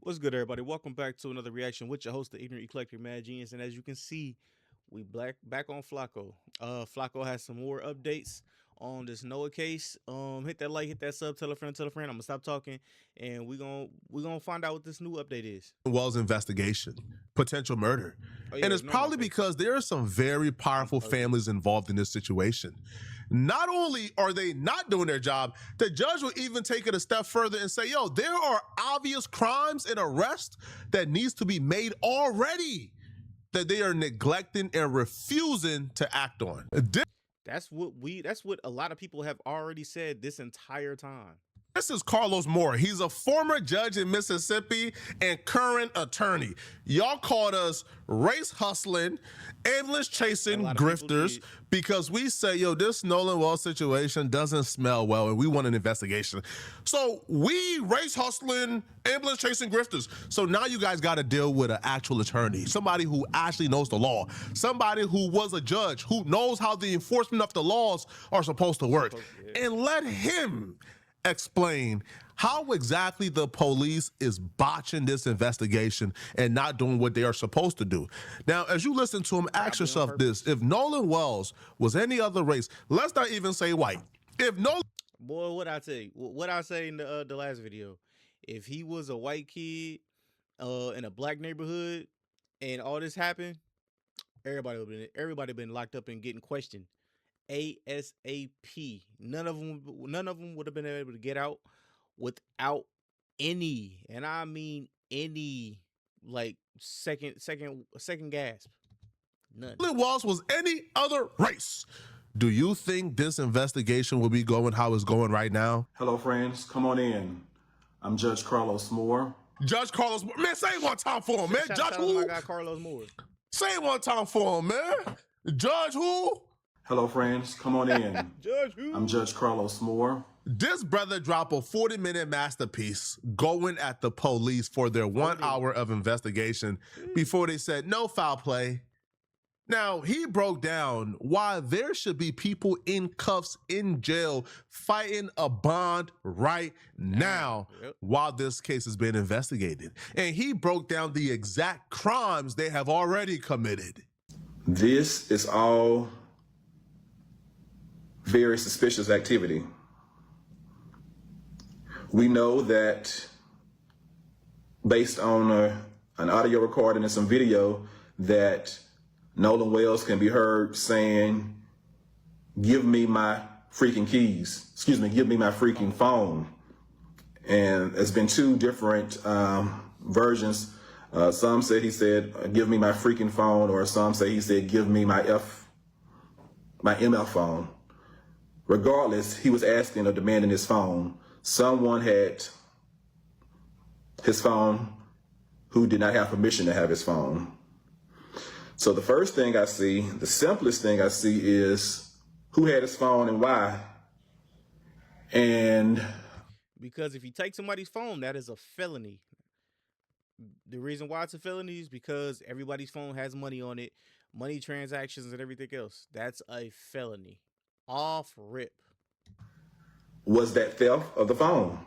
What's good, everybody? Welcome back to another reaction with your host, the Ignorant Eclectic Mad Genius. And as you can see, we back on Flacco. Flacco has some more updates on this Noah case. Hit that like, hit that sub, tell a friend, tell a friend. I'm gonna stop talking, and we're gonna find out what this new update is. Wells investigation, potential murder. Oh, yeah, And it's ignore my probably face. because there are some very powerful families involved in this situation. Not only are they not doing their job, the judge will even take it a step further and say, yo, there are obvious crimes and arrests that needs to be made already that they are neglecting and refusing to act on. That's what a lot of people have already said this entire time. This is Carlos Moore. He's a former judge in Mississippi and current attorney. Y'all called us race hustling, ambulance chasing grifters because we say, yo, this Nolan Wells situation doesn't smell well and we want an investigation. So we race hustling, ambulance chasing grifters. So now you guys got to deal with an actual attorney, somebody who actually knows the law, somebody who was a judge, who knows how the enforcement of the laws are supposed to work. And let him explain how exactly the police is botching this investigation and not doing what they are supposed to do. Now, as you listen to him, ask yourself this: if Nolan Wells was any other race, let's not even say white. If Nolan, boy, what I tell you, what I say in the last video, if he was a white kid in a black neighborhood and all this happened, everybody been locked up and getting questioned ASAP. None of them would have been able to get out without any, and I mean any, like second gasp. None. Nolan Wells was any other race, do you think this investigation will be going how it's going right now? Hello, friends. Come on in. I'm Judge Carlos Moore. Judge Carlos Moore. Man, say it one time for him, man. Judge who? My guy Carlos Moore. Say it one time for him, man. Judge who? Hello, friends. Come on in. Judge who? I'm Judge Carlos Moore. This brother dropped a 40-minute masterpiece going at the police for their 1 hour of investigation before they said no foul play. Now, he broke down why there should be people in cuffs in jail fighting a bond right now while this case is being investigated. And he broke down the exact crimes they have already committed. This is all very suspicious activity. We know that based on an audio recording and some video that Nolan Wells can be heard saying, give me my freaking keys. Excuse me, give me my freaking phone. And there's been two different versions. Some say he said, give me my freaking phone, or some say he said, give me my MF phone. Regardless, he was asking or demanding his phone. Someone had his phone who did not have permission to have his phone. So the first thing I see, the simplest thing I see is who had his phone and why. And because if you take somebody's phone, that is a felony. The reason why it's a felony is because everybody's phone has money on it, money transactions and everything else. That's a felony. Off rip. Was that theft of the phone?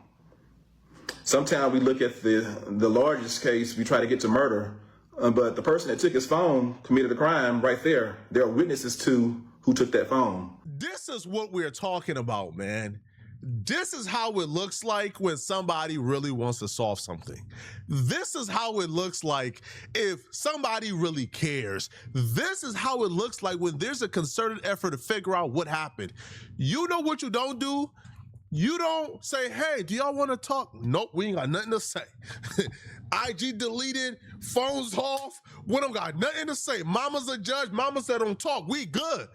Sometimes we look at the largest case, we try to get to murder, but the person that took his phone committed a crime right there. There are witnesses to who took that phone. This is what we're talking about, man. This is how it looks like when somebody really wants to solve something. This is how it looks like if somebody really cares. This is how it looks like when there's a concerted effort to figure out what happened. You know what you don't do? You don't say, hey, do y'all want to talk? Nope, we ain't got nothing to say. IG deleted, phones off. We don't got nothing to say. Mama's a judge. Mama said don't talk. We good.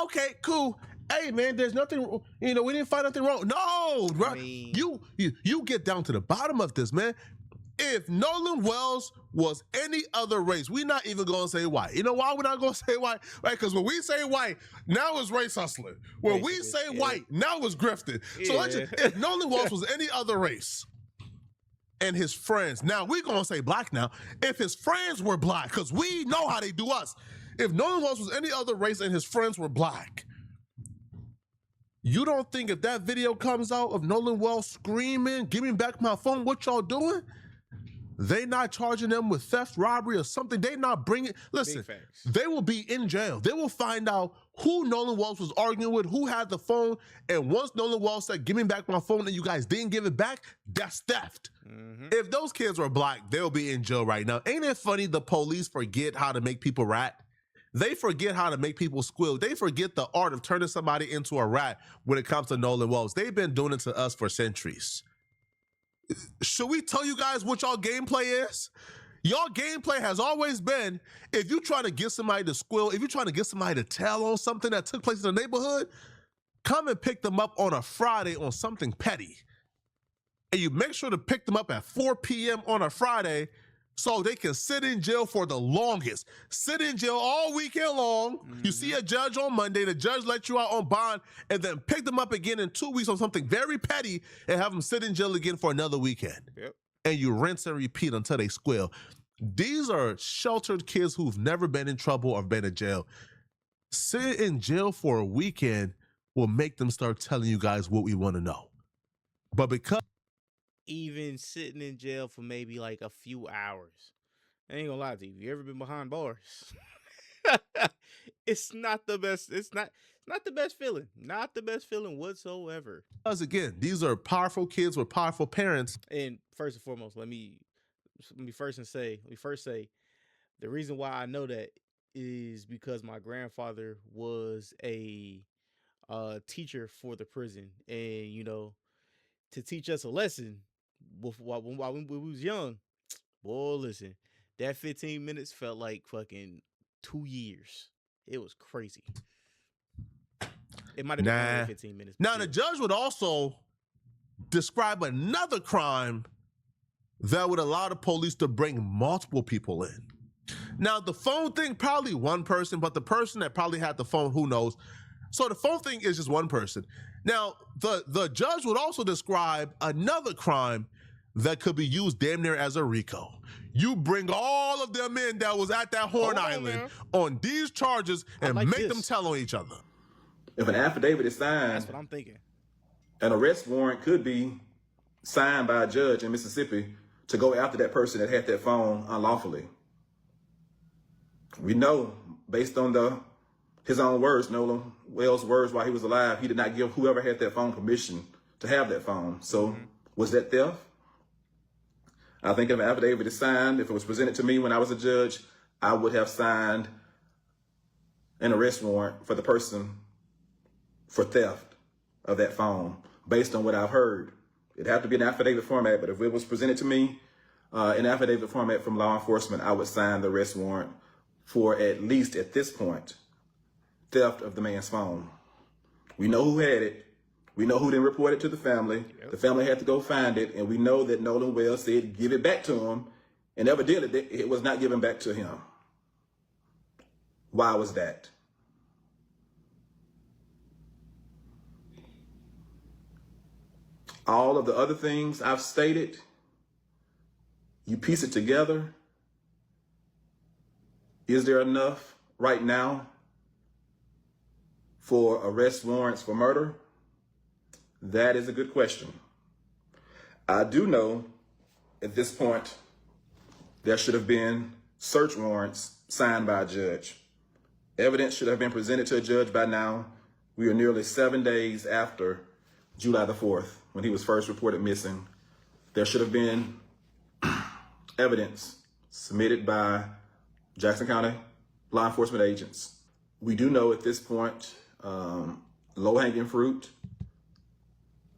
Okay, cool. Hey, man, there's nothing, we didn't find nothing wrong. No, right? You get down to the bottom of this, man. If Nolan Wells was any other race, we're not even going to say white. You know why we're not going to say white? Right? Because when we say white, now it's race hustling. When we say white, now it's grifting. So if Nolan Wells was any other race and his friends, now we're going to say black now, if his friends were black, because we know how they do us. If Nolan Wells was any other race and his friends were black, you don't think if that video comes out of Nolan Wells screaming, give me back my phone, what y'all doing? they not charging them with theft, robbery, or something. They not bringing. Listen, Big facts. they will be in jail. They will find out who Nolan Wells was arguing with, who had the phone, and once Nolan Wells said, "Give me back my phone," and you guys didn't give it back, that's theft. If those kids were black, they'll be in jail right now. Ain't it funny? The police forget how to make people rat. They forget how to make people squeal. They forget the art of turning somebody into a rat when it comes to Nolan Wells. They've been doing it to us for centuries. Should we tell you guys what y'all gameplay is? Y'all gameplay has always been, if you're trying to get somebody to squeal, if you're trying to get somebody to tell on something that took place in the neighborhood, come and pick them up on a Friday on something petty. And you make sure to pick them up at 4 p.m. on a Friday so they can sit in jail for the longest. Sit in jail all weekend long. You see a judge on Monday, the judge lets you out on bond, and then pick them up again in 2 weeks on something very petty and have them sit in jail again for another weekend. Yep. And you rinse and repeat until they squeal. These are sheltered kids who've never been in trouble or been in jail. Sit in jail for a weekend will make them start telling you guys what we want to know. But because Even sitting in jail for maybe like a few hours, I ain't gonna lie to you. You ever been behind bars? It's not the best. It's not the best feeling. Not the best feeling whatsoever. again, these are powerful kids with powerful parents. And first and foremost, let me first say the reason why I know that is because my grandfather was a teacher for the prison, and you know, to teach us a lesson while we was young. Boy, listen, that 15 minutes felt like fucking 2 years. It was crazy. It might have been only 15 minutes. Now, the judge would also describe another crime that would allow the police to bring multiple people in. Now, the phone thing, probably one person, but the person that probably had the phone, who knows? So the phone thing is just one person. Now, the judge would also describe another crime that could be used damn near as a RICO. You bring all of them in that was at that Horn Island on these charges and like make this. them tell on each other. If an affidavit is signed, That's what I'm thinking. an arrest warrant could be signed by a judge in Mississippi to go after that person that had that phone unlawfully. We know, based on his own words, Nolan Wells' words while he was alive, he did not give whoever had that phone permission to have that phone. So was that theft? I think if an affidavit is signed, if it was presented to me when I was a judge, I would have signed an arrest warrant for the person for theft of that phone, based on what I've heard. It'd have to be an affidavit format, but if it was presented to me in affidavit format from law enforcement, I would sign the arrest warrant for, at least at this point, theft of the man's phone. We know who had it. We know who didn't report it to the family. Yep. The family had to go find it, and we know that Nolan Wells said give it back to him, and evidently it was not given back to him. Why was that? All of the other things I've stated, you piece it together. Is there enough right now for arrest warrants for murder? That is a good question. I do know at this point there should have been search warrants signed by a judge. Evidence should have been presented to a judge by now. We are nearly 7 days after July the 4th, when he was first reported missing. There should have been evidence submitted by Jackson County law enforcement agents. We do know at this point, low-hanging fruit.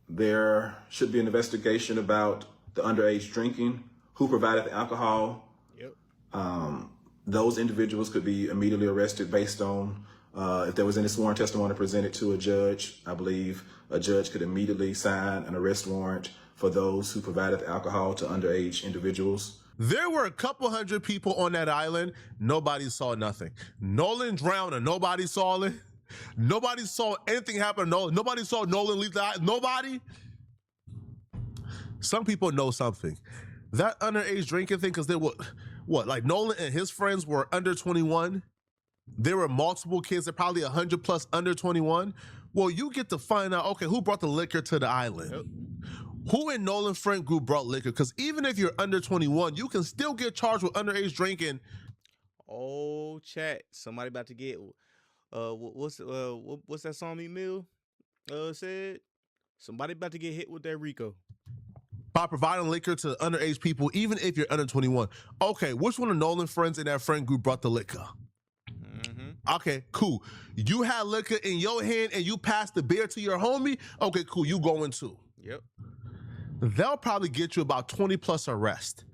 There should be an investigation about the underage drinking, who provided the alcohol. Yep. Those individuals could be immediately arrested based on if there was any sworn testimony presented to a judge. I believe a judge could immediately sign an arrest warrant for those who provided the alcohol to underage individuals. There were a couple hundred people on that island. Nobody saw nothing. Nolan drowned and nobody saw it. Nobody saw anything happen to Nolan. Nobody saw Nolan leave the island. Nobody. Some people know something. That underage drinking thing, because they were, like Nolan and his friends were under 21. There were multiple kids, that probably 100 plus under 21. Well, you get to find out, okay, who brought the liquor to the island? Yep. Who in Nolan friend group brought liquor? Because even if you're under 21, you can still get charged with underage drinking. Oh, chat. Somebody about to get what's that song Meek Mill said? Somebody about to get hit with that Rico. By providing liquor to underage people, even if you're under 21. Okay, which one of Nolan friends in that friend group brought the liquor? Okay, cool. You had liquor in your hand and you passed the beer to your homie. Okay, cool. You going too. Yep. They'll probably get you about 20 plus arrest.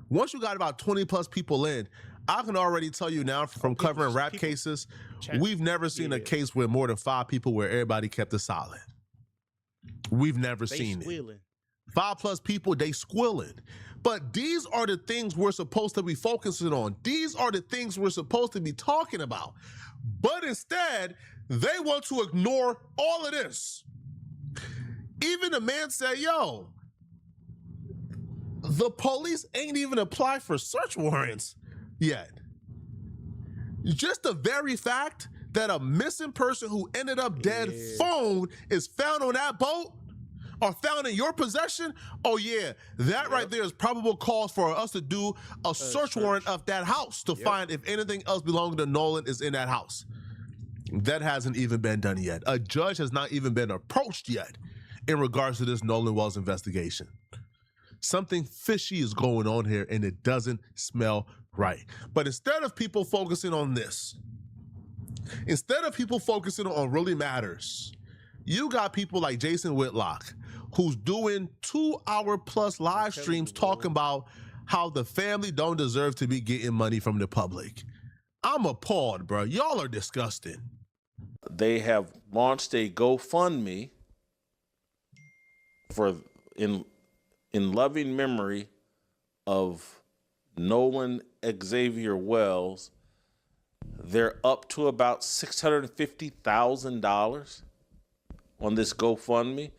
Once you got about 20 plus people in, I can already tell you now from covering rap cases, we've never seen a case where more than 5 people where everybody kept it solid. We've never seen it. 5 plus people, they squilling. But these are the things we're supposed to be focusing on. These are the things we're supposed to be talking about. But instead, they want to ignore all of this. Even the man said, yo, the police ain't even applied for search warrants yet. Just the very fact that a missing person who ended up dead phone is found on that boat or found in your possession, oh yeah, that right there is probable cause for us to do a search warrant of that house to find if anything else belonging to Nolan is in that house. That hasn't even been done yet. A judge has not even been approached yet in regards to this Nolan Wells investigation. Something fishy is going on here and it doesn't smell right. But instead of people focusing on this, instead of people focusing on what really matters, you got people like Jason Whitlock, who's doing 2-hour plus live streams talking about how the family don't deserve to be getting money from the public. I'm appalled, bro. Y'all are disgusting. They have launched a GoFundMe for in loving memory of Nolan Xavier Wells. They're up to about $650,000 on this GoFundMe.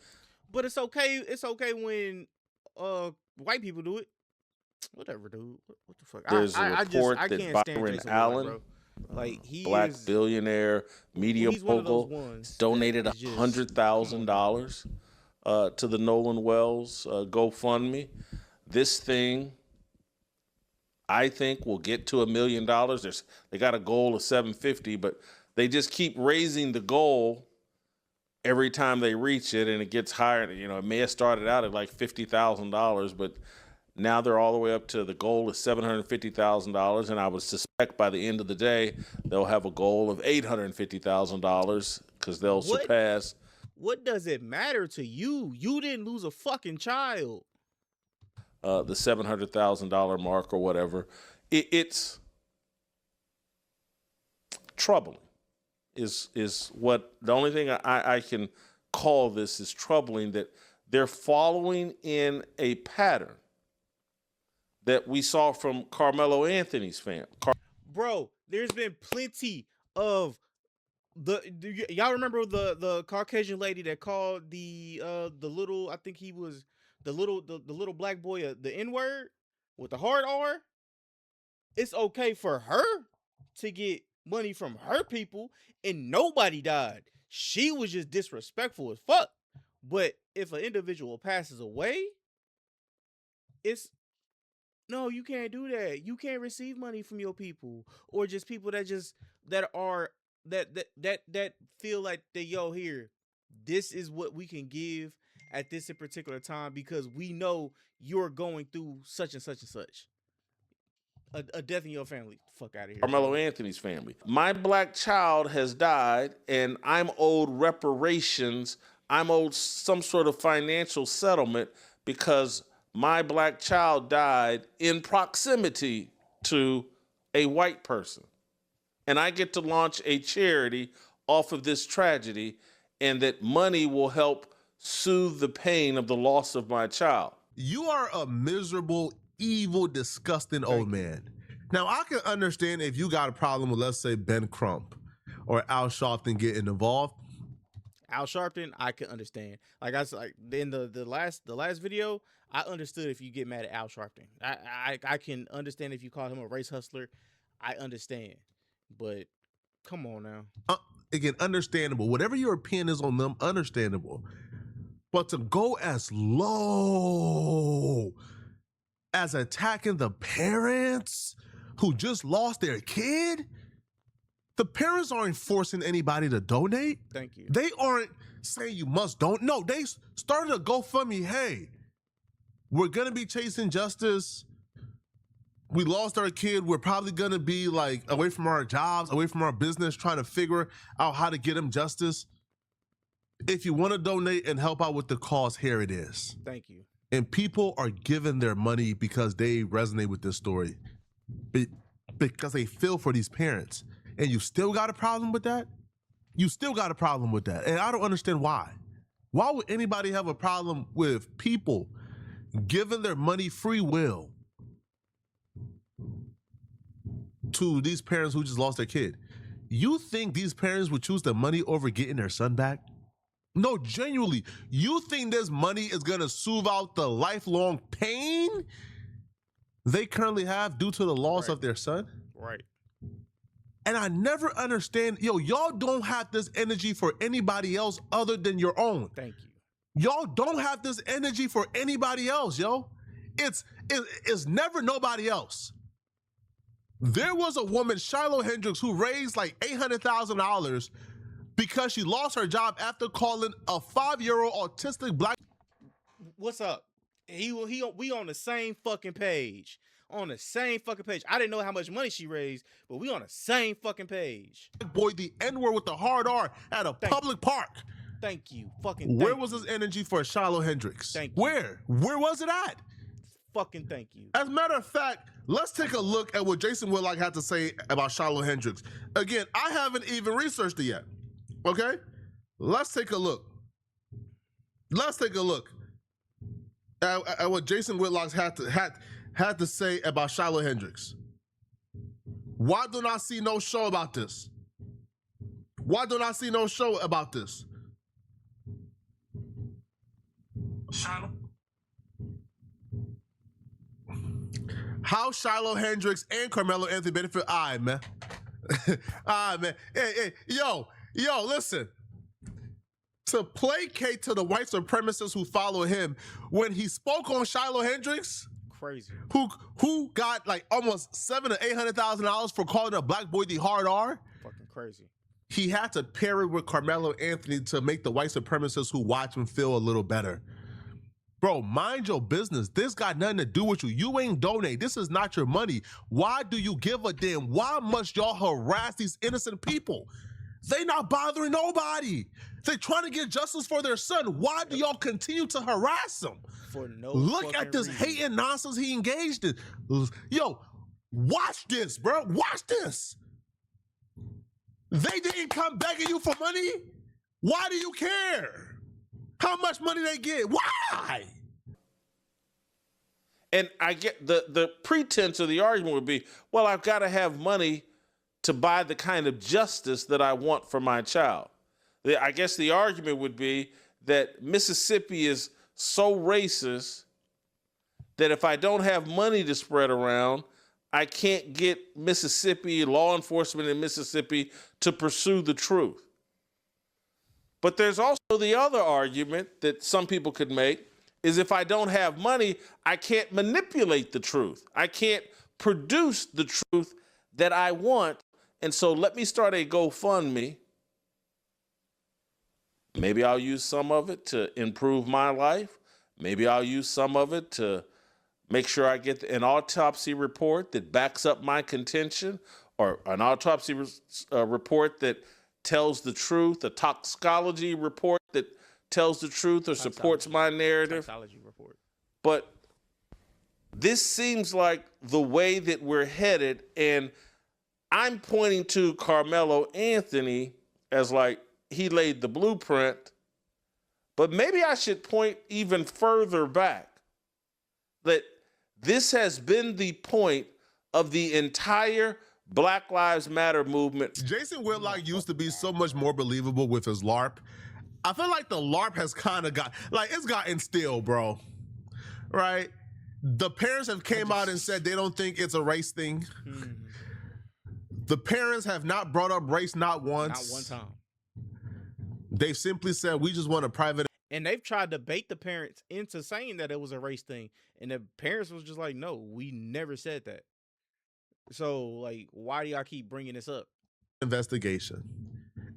But it's okay. It's okay when white people do it. Whatever, dude. What the fuck? There's a report that Byron Allen, black billionaire, media mogul, donated $100,000 to the Nolan Wells GoFundMe. This thing, I think, will get to $1 million. They got a goal of $750, but they just keep raising the goal every time they reach it, and it gets higher. You know, it may have started out at like $50,000, but now they're all the way up to the goal is $750,000, and I would suspect by the end of the day they'll have a goal of $850,000 because they'll surpass. What does it matter to you? You didn't lose a fucking child. The $700,000 mark or whatever. It's troubling. Is what the only thing I can call this is troubling, that they're following in a pattern that we saw from Carmelo Anthony's family. Bro, there's been plenty of y'all remember the Caucasian lady that called the little, I think he was the little black boy the N-word with the hard R? It's okay for her to get money from her people and nobody died. She was just disrespectful as fuck. But if an individual passes away, no, you can't do that. You can't receive money from your people, or just people that feel like here, this is what we can give at this particular time because we know you're going through such and such and such. A death in your family. Fuck out of here. Carmelo Anthony's family. My black child has died and I'm owed reparations. I'm owed some sort of financial settlement because my black child died in proximity to a white person. And I get to launch a charity off of this tragedy, and that money will help soothe the pain of the loss of my child. You are a miserable, evil, disgusting old man. Now, I can understand if you got a problem with, let's say, Ben Crump or Al Sharpton getting involved. Al Sharpton, I can understand. Like I said, in the last video, I understood if you get mad at Al Sharpton. I can understand if you call him a race hustler. I understand, but come on now. Again, understandable. Whatever your opinion is on them, understandable. But to go as low as attacking the parents who just lost their kid, the parents aren't forcing anybody to donate. Thank you. They aren't saying you must don't. No, they started a GoFundMe. Hey, we're going to be chasing justice. We lost our kid. We're probably going to be like away from our jobs, away from our business, trying to figure out how to get him justice. If you want to donate and help out with the cause, here it is. Thank you. And people are giving their money because they resonate with this story, because they feel for these parents. And you still got a problem with that? You still got a problem with that. And I don't understand why. Why would anybody have a problem with people giving their money free will to these parents who just lost their kid? You think these parents would choose the money over getting their son back? No, genuinely, you think this money is going to soothe out the lifelong pain they currently have due to the loss of their son? Right. And I never understand, y'all don't have this energy for anybody else other than your own. Thank you. Y'all don't have this energy for anybody else, yo. It's never nobody else. There was a woman, Shiloh Hendricks, who raised like $800,000 because she lost her job after calling a 5-year-old autistic black. What's up? We on the same fucking page. On the same fucking page. I didn't know how much money she raised, but we on the same fucking page. Boy, the N-word with the hard R at a public park. Thank you. Fucking Where was this energy for Shiloh Hendricks? Thank you. Where was it at? Fucking thank you. As a matter of fact, let's take a look at what Jason Whitlock had to say about Shiloh Hendricks. Again, I haven't even researched it yet. Okay? Let's take a look. Let's take a look at what Jason Whitlock had to say about Shiloh Hendricks. Why don't I see no show about this? Why don't I see no show about this? Shiloh. How Shiloh Hendricks and Carmelo Anthony benefit? All right, man. All right, man. Hey, yo, listen. To placate to the white supremacists who follow him, when he spoke on Shiloh Hendricks, crazy, who got like almost $700,000 to $800,000 for calling a black boy the hard R, fucking crazy. He had to pair it with Carmelo Anthony to make the white supremacists who watch him feel a little better. Bro, mind your business. This got nothing to do with you. You ain't donate. This is not your money. Why do you give a damn? Why must y'all harass these innocent people? They not bothering nobody. They trying to get justice for their son. Why do y'all continue to harass them? For no Look at this reason. hating nonsense he engaged in. Yo, watch this, bro. Watch this. They didn't come begging you for money. Why do you care? How much money they get? Why? And I get the pretense of the argument would be, well, I've got to have money to buy the kind of justice that I want for my child. I guess the argument would be that Mississippi is so racist that if I don't have money to spread around, I can't get Mississippi, law enforcement in Mississippi, to pursue the truth. But there's also the other argument that some people could make is if I don't have money, I can't manipulate the truth. I can't produce the truth that I want. And so let me start a GoFundMe. Maybe I'll use some of it to improve my life. Maybe I'll use some of it to make sure I get an autopsy report that backs up my contention, or an autopsy report that tells the truth, a toxicology report that tells the truth or supports my narrative. Toxicology report. But this seems like the way that we're headed, and I'm pointing to Carmelo Anthony as like he laid the blueprint, but maybe I should point even further back that this has been the point of the entire Black Lives Matter movement. Jason Whitlock used to be so much more believable with his LARP. I feel like the LARP has kind of it's gotten stale, bro. Right? The parents have came out and said they don't think it's a race thing. Mm-hmm. The parents have not brought up race not once. Not one time. They've simply said, we just want a private. And they've tried to bait the parents into saying that it was a race thing. And the parents was just like, no, we never said that. So, like, why do y'all keep bringing this up? Investigation.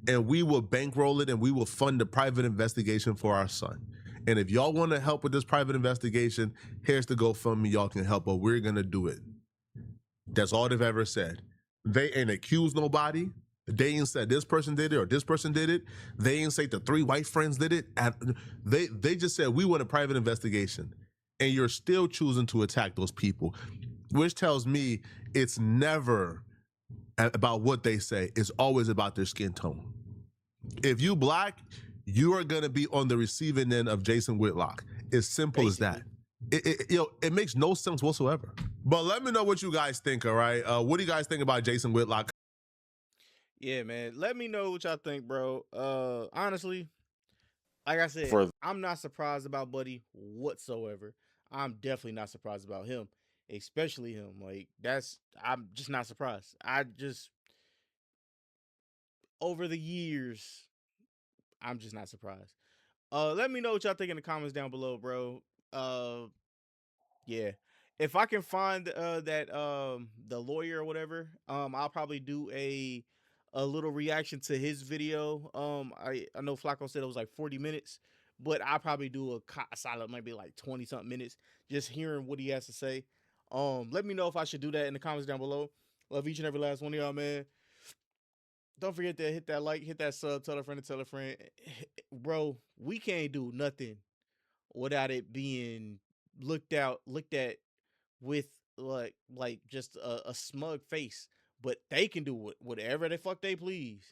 And we will bankroll it and we will fund the private investigation for our son. And if y'all want to help with this private investigation, here's the GoFundMe. Y'all can help, but we're going to do it. That's all they've ever said. They ain't accused nobody. They ain't said this person did it or this person did it. They ain't say the 3 white friends did it. They just said we want a private investigation. And you're still choosing to attack those people, which tells me it's never about what they say. It's always about their skin tone. If you black, you are going to be on the receiving end of Jason Whitlock. As simple as that. It makes no sense whatsoever. But let me know what you guys think, all right? What do you guys think about Jason Whitlock? Yeah, man. Let me know what y'all think, bro. Honestly, like I said, I'm not surprised about Buddy whatsoever. I'm definitely not surprised about him, especially him. Like, I'm just not surprised. Over the years, I'm just not surprised. Let me know what y'all think in the comments down below, bro. Yeah. If I can find that the lawyer or whatever, I'll probably do a little reaction to his video. I know Flacco said it was like 40 minutes, but I'll probably do a solid maybe like 20 something minutes just hearing what he has to say. Let me know if I should do that in the comments down below. Love each and every last one of y'all, man. Don't forget to hit that like, hit that sub, tell a friend to tell a friend. Bro, we can't do nothing without it being looked at with like just a smug face. But they can do whatever the fuck they please.